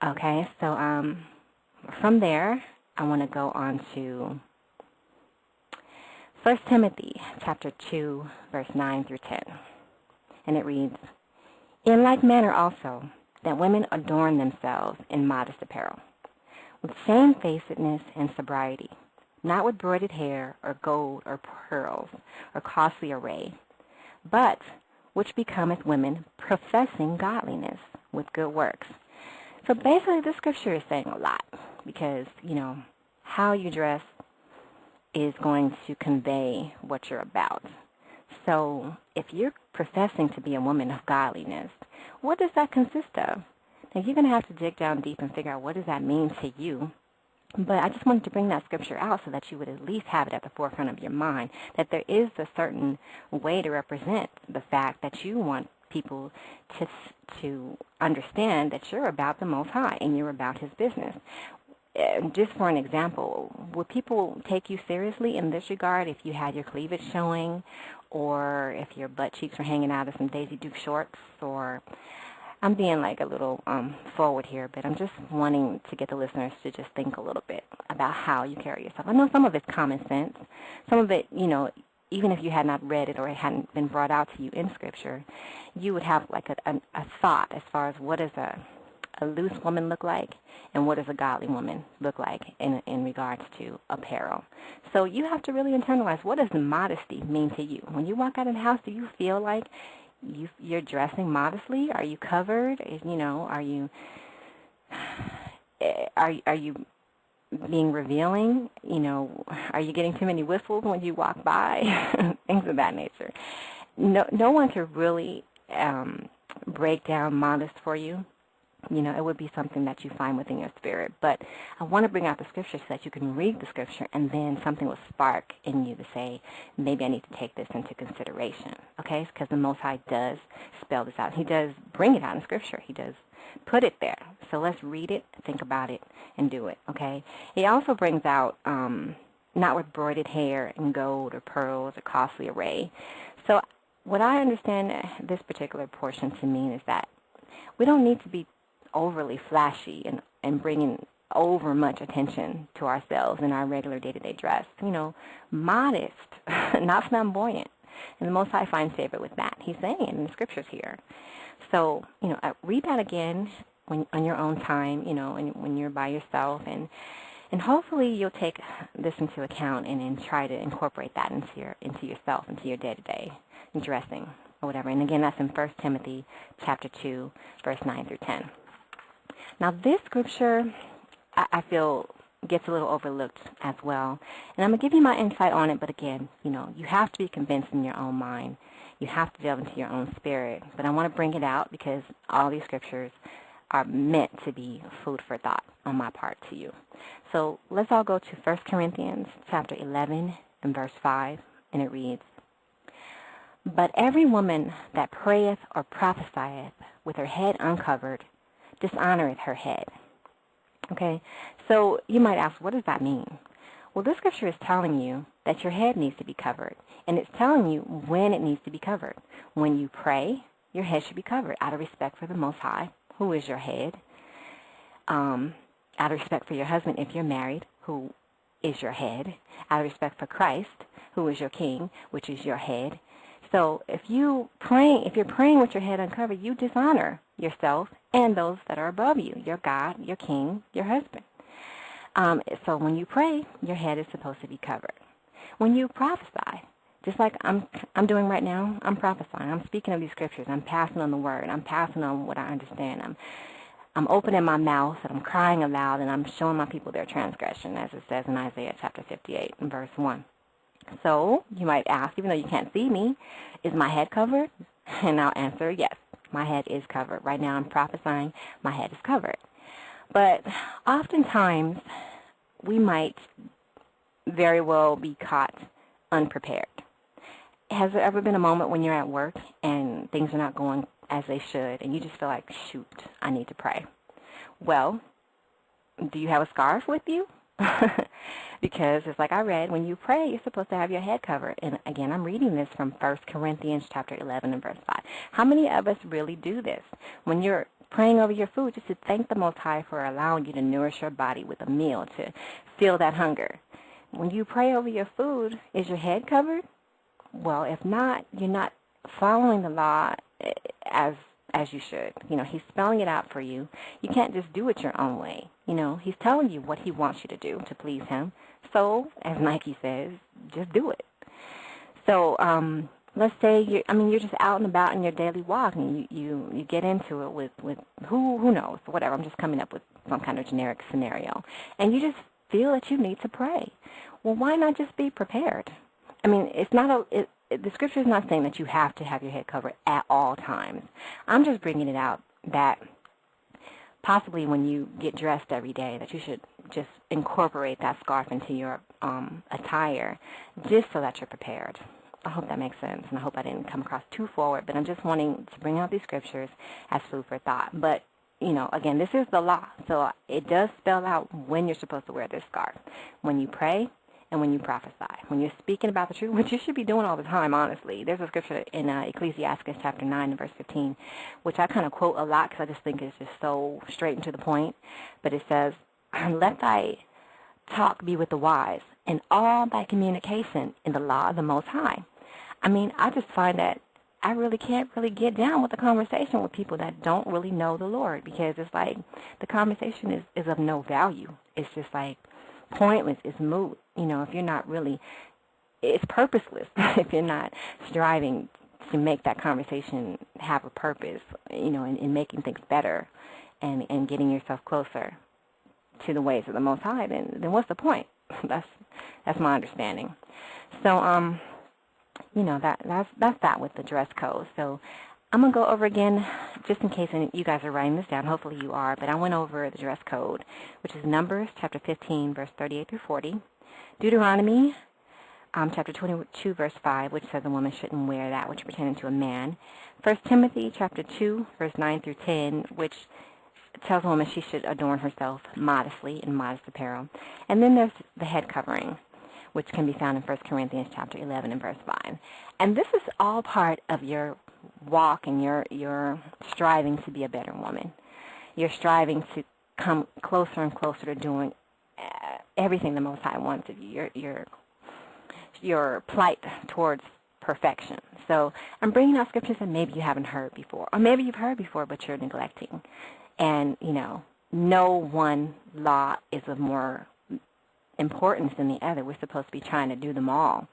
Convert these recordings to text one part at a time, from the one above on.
Okay, so from there, I want to go on to 1 Timothy chapter 2, verse 9 through 10. And it reads, "In like manner also, that women adorn themselves in modest apparel, with shamefacedness and sobriety, not with broided hair or gold or pearls or costly array, but which becometh women, professing godliness with good works." So basically, the scripture is saying a lot because, how you dress is going to convey what you're about. So if you're professing to be a woman of godliness, what does that consist of? Now, you're going to have to dig down deep and figure out what does that mean to you. But I just wanted to bring that scripture out so that you would at least have it at the forefront of your mind, that there is a certain way to represent the fact that you want people to understand that you're about the Most High and you're about His business. Just for an example, would people take you seriously in this regard if you had your cleavage showing, or if your butt cheeks were hanging out of some Daisy Duke shorts? Or I'm being like a little forward here, but I'm just wanting to get the listeners to just think a little bit about how you carry yourself. I know some of it's common sense. Some of it, even if you had not read it or it hadn't been brought out to you in Scripture, you would have like a thought as far as what does a loose woman look like and what does a godly woman look like in regards to apparel. So you have to really internalize, what does modesty mean to you? When you walk out of the house, do you feel like you're dressing modestly? Are you covered? Are you being revealing? Are you getting too many whistles when you walk by? Things of that nature. No one could really break down modest for you. It would be something that you find within your spirit. But I want to bring out the scripture so that you can read the scripture and then something will spark in you to say, maybe I need to take this into consideration. Okay? Because the Most High does spell this out. He does bring it out in scripture. He does put it there. So let's read it, think about it, and do it. Okay? He also brings out not with broided hair and gold or pearls or costly array. So what I understand this particular portion to mean is that we don't need to be overly flashy and bringing over much attention to ourselves in our regular day-to-day dress. Modest, not flamboyant. And the Most High finds favor with that. He's saying it in the scriptures here. So, read that again on your own time, when you're by yourself. And hopefully you'll take this into account and try to incorporate that into yourself, into your day-to-day dressing or whatever. And again, that's in 1 Timothy chapter 2, verse 9 through 10. Now, this scripture, I feel, gets a little overlooked as well. And I'm going to give you my insight on it, but again, you have to be convinced in your own mind. You have to delve into your own spirit. But I want to bring it out because all these scriptures are meant to be food for thought on my part to you. So let's all go to 1 Corinthians chapter 11 and verse 5, and it reads, "But every woman that prayeth or prophesieth with her head uncovered dishonoreth her head." Okay, so you might ask, what does that mean? Well, this scripture is telling you that your head needs to be covered, and it's telling you when it needs to be covered. When you pray, your head should be covered out of respect for the Most High, who is your head, out of respect for your husband if you're married, who is your head, out of respect for Christ, who is your king, which is your head. So if you're praying with your head uncovered, you dishonor yourself and those that are above you, your God, your king, your husband. So when you pray, your head is supposed to be covered. When you prophesy, just like I'm doing right now, I'm prophesying. I'm speaking of these scriptures. I'm passing on the word. I'm passing on what I understand. I'm opening my mouth and I'm crying aloud and I'm showing my people their transgression, as it says in Isaiah chapter 58 and verse 1. So you might ask, even though you can't see me, is my head covered? And I'll answer, yes, my head is covered. Right now I'm prophesying, my head is covered. But oftentimes we might very well be caught unprepared. Has there ever been a moment when you're at work and things are not going as they should and you just feel like, shoot, I need to pray? Well, do you have a scarf with you? Because it's like I read, when you pray, you're supposed to have your head covered. And again, I'm reading this from 1 Corinthians chapter 11 and verse 5. How many of us really do this? When you're praying over your food, just to thank the Most High for allowing you to nourish your body with a meal to feel that hunger. When you pray over your food, is your head covered? Well, if not, you're not following the law as you should. He's spelling it out for you. You can't just do it your own way. He's telling you what he wants you to do to please him. So, as Nike says, just do it. So, let's say you're just out and about in your daily walk, and you get into it with who knows, whatever. I'm just coming up with some kind of generic scenario, and you just feel that you need to pray. Well, why not just be prepared? It's not the scripture is not saying that you have to have your head covered at all times. I'm just bringing it out that possibly when you get dressed every day, that you should just incorporate that scarf into your attire, just so that you're prepared. I hope that makes sense, and I hope I didn't come across too forward, but I'm just wanting to bring out these scriptures as food for thought. But, again, this is the law, so it does spell out when you're supposed to wear this scarf. When you pray and when you prophesy. When you're speaking about the truth, which you should be doing all the time, honestly. There's a scripture in Ecclesiastes chapter 9 and verse 15, which I kind of quote a lot because I just think it's just so straight and to the point. But it says, let thy talk be with the wise, and all thy communication in the law of the Most High. I just find that I really can't really get down with the conversation with people that don't really know the Lord, because it's like the conversation is of no value. It's just like pointless. It's moot. If you're not really, it's purposeless if you're not striving to make that conversation have a purpose, in making things better and getting yourself closer to the ways of the Most High, then what's the point? That's my understanding. So, that's that with the dress code. So I'm going to go over again, just in case you guys are writing this down. Hopefully you are. But I went over the dress code, which is Numbers chapter 15, verse 38 through 40. Deuteronomy chapter 22, verse 5, which says a woman shouldn't wear that which pertains to a man. 1 Timothy chapter 2, verse 9 through 10, which tells a woman she should adorn herself modestly in modest apparel. And then there's the head covering, which can be found in 1 Corinthians chapter 11 and verse 5. And this is all part of your walk and your striving to be a better woman. You're striving to come closer and closer to doing everything the Most High wants of you, your plight towards perfection. So I'm bringing out scriptures that maybe you haven't heard before, or maybe you've heard before but you're neglecting. And, no one law is of more importance than the other. We're supposed to be trying to do them all.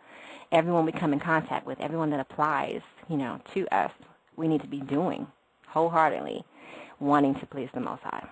Everyone we come in contact with, everyone that applies, to us, we need to be doing wholeheartedly, wanting to please the Most High.